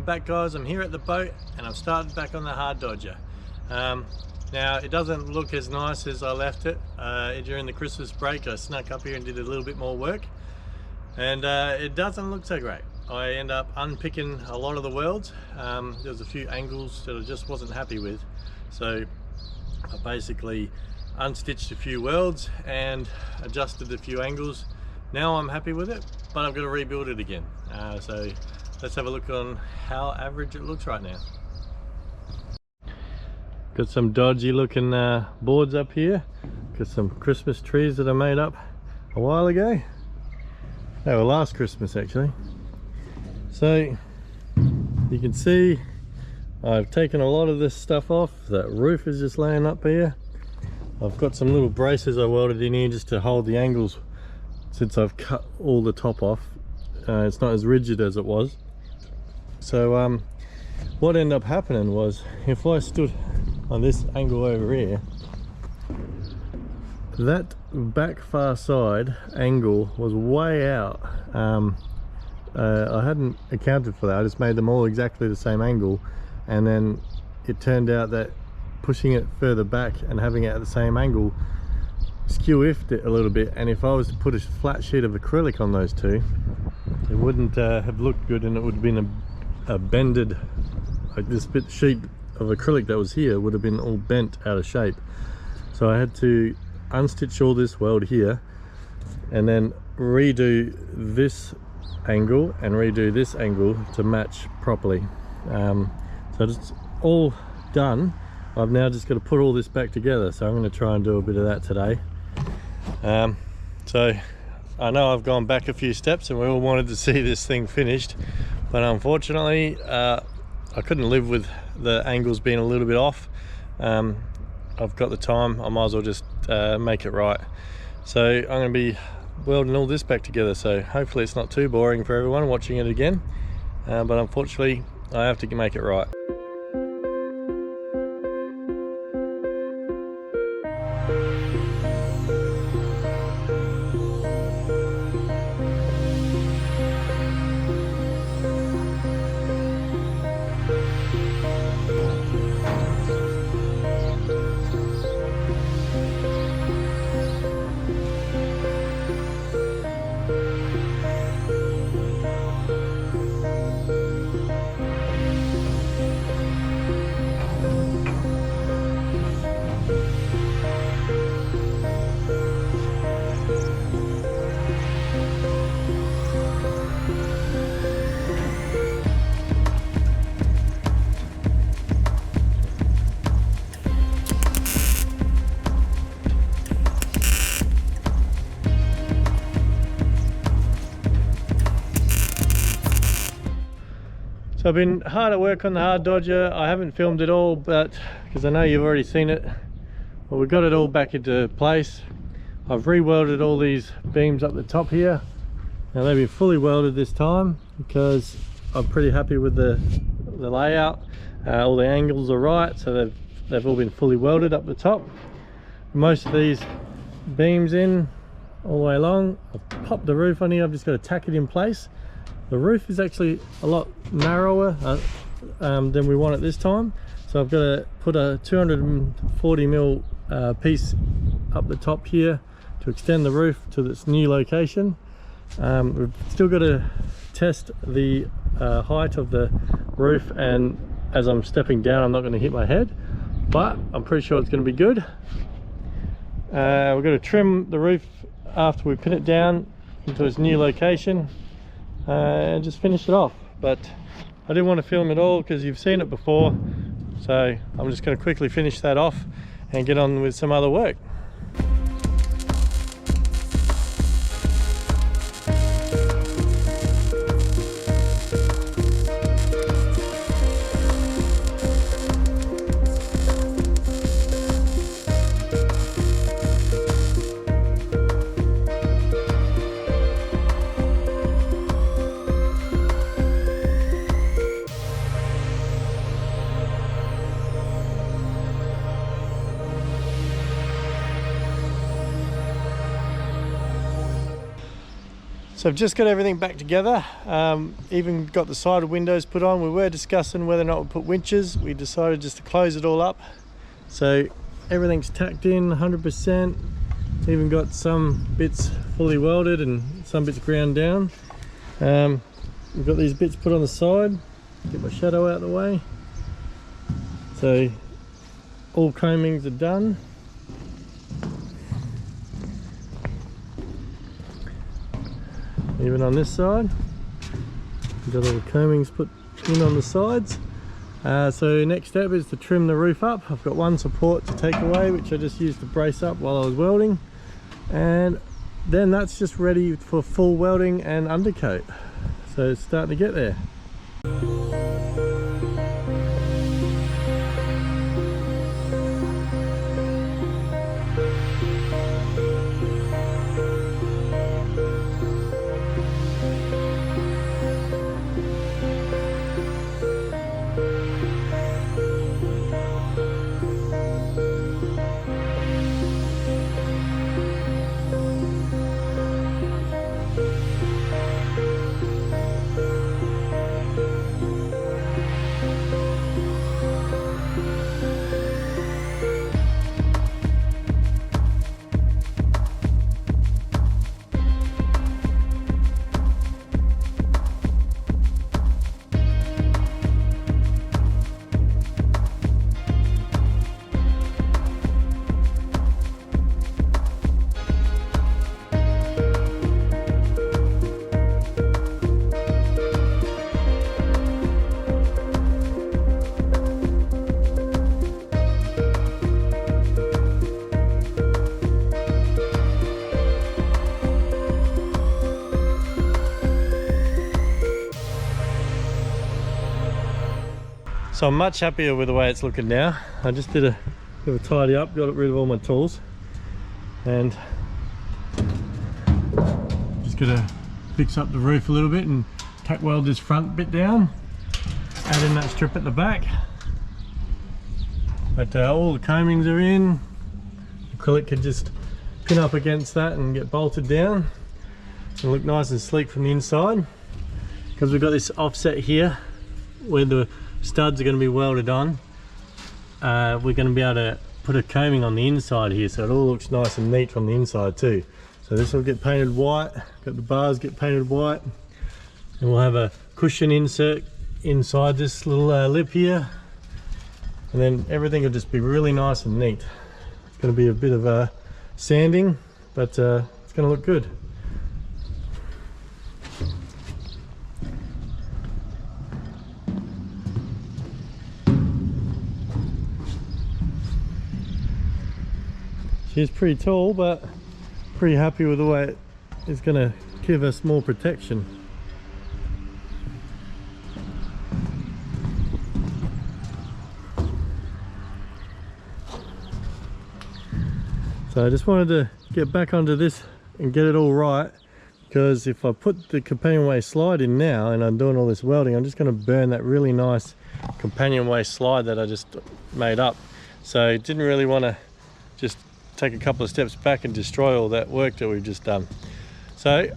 back, guys. I'm here at the boat and I've started back on the hard dodger. Now it doesn't look as nice as I left it during the Christmas break. I snuck up here and did a little bit more work, and it doesn't look so great. I end up unpicking a lot of the welds. There's a few angles that I just wasn't happy with, so I basically unstitched a few welds and adjusted a few angles. Now I'm happy with it, but I've got to rebuild it again. So let's have a look on how average it looks right now. Got some dodgy looking boards up here. Got some Christmas trees that I made up a while ago. They were last Christmas actually. So you can see I've taken a lot of this stuff off. That roof is just laying up here. I've got some little braces I welded in here just to hold the angles since I've cut all the top off. It's not as rigid as it was. So what ended up happening was, if I stood on this angle over here, that back far side angle was way out. I hadn't accounted for that. I just made them all exactly the same angle, and then it turned out that pushing it further back and having it at the same angle skew-iffed it a little bit, and if I was to put a flat sheet of acrylic on those two, it wouldn't have looked good, and it would have been a bended, like this bit sheet of acrylic that was here would have been all bent out of shape. So I had to unstitch all this weld here and then redo this angle and redo this angle to match properly. So it's all done. I've now just got to put all this back together, so I'm going to try and do a bit of that today. So I know I've gone back a few steps and we all wanted to see this thing finished, but unfortunately I couldn't live with the angles being a little bit off. I've got the time, I might as well just make it right. So I'm going to be welding all this back together, so hopefully it's not too boring for everyone watching it again, but unfortunately I have to make it right. So I've been hard at work on the hard dodger. I haven't filmed it all, but because I know you've already seen it, but we got it all back into place. I've re-welded all these beams up the top here. Now they've been fully welded this time because I'm pretty happy with the layout. All the angles are right, so they've all been fully welded up the top. Most of these beams in all the way along. I've popped the roof on here. I've just got to tack it in place. The roof is actually a lot narrower than we want it this time, so I've got to put a 240mm piece up the top here to extend the roof to this new location. We've still got to test the height of the roof, and as I'm stepping down I'm not going to hit my head, but I'm pretty sure it's going to be good. We've got to trim the roof after we pin it down into its new location and just finish it off, but I didn't want to film it all because you've seen it before, so I'm just going to quickly finish that off and get on with some other work. So I've just got everything back together, even got the side windows put on. We were discussing whether or not we put winches. We decided just to close it all up. So everything's tacked in 100%. Even got some bits fully welded and some bits ground down. We've got these bits put on the side. Get my shadow out of the way. So all combings are done. Even on this side, we've got all the combings put in on the sides. So next step is to trim the roof up. I've got one support to take away, which I just used to brace up while I was welding, and then that's just ready for full welding and undercoat. So it's starting to get there. So I'm much happier with the way it's looking now. I just did a bit of a tidy up, got rid of all my tools, and just gonna fix up the roof a little bit and tack weld this front bit down, add in that strip at the back. But all the combings are in. Acrylic can just pin up against that and get bolted down and look nice and sleek from the inside. Because we've got this offset here where the studs are going to be welded on, we're going to be able to put a combing on the inside here, so it all looks nice and neat from the inside too. So this will get painted white, got the bars get painted white, and we'll have a cushion insert inside this little lip here, and then everything will just be really nice and neat. It's going to be a bit of sanding, but it's going to look good. She's pretty tall, but pretty happy with the way it is going to give us more protection. So I just wanted to get back onto this and get it all right, because if I put the companionway slide in now and I'm doing all this welding, I'm just going to burn that really nice companionway slide that I just made up. So didn't really want to just take a couple of steps back and destroy all that work that we've just done. So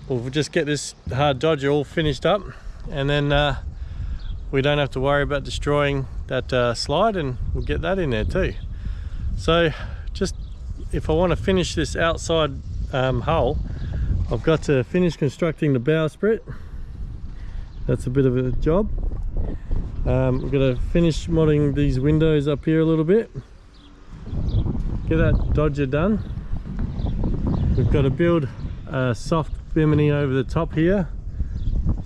we'll just get this hard dodger all finished up, and then we don't have to worry about destroying that slide, and we'll get that in there too. So just if I want to finish this outside hull, I've got to finish constructing the bowsprit. That's a bit of a job. We've got to finish modding these windows up here a little bit, get that dodger done. We've got to build a soft bimini over the top here,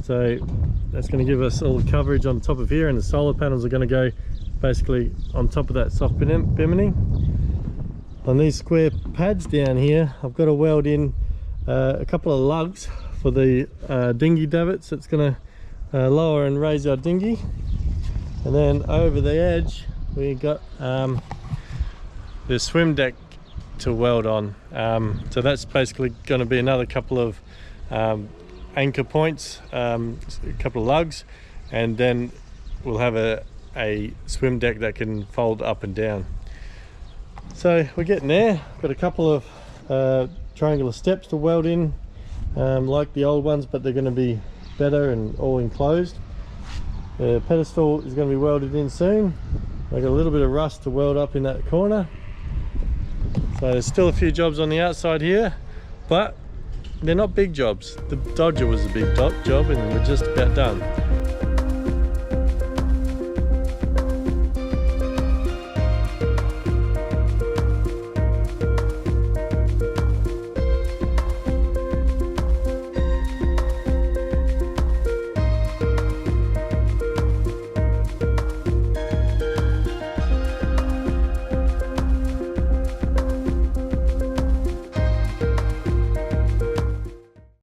so that's going to give us all the coverage on top of here, and the solar panels are going to go basically on top of that soft bimini. On these square pads down here, I've got to weld in a couple of lugs for the dinghy davits. That's going to lower and raise our dinghy, and then over the edge we got the swim deck to weld on. So that's basically going to be another couple of anchor points, a couple of lugs, and then we'll have a swim deck that can fold up and down. So we're getting there. Got a couple of triangular steps to weld in like the old ones, but they're going to be better and all enclosed. The pedestal is going to be welded in soon. I got a little bit of rust to weld up in that corner, so there's still a few jobs on the outside here, but they're not big jobs. The Dodger was a big job and we're just about done.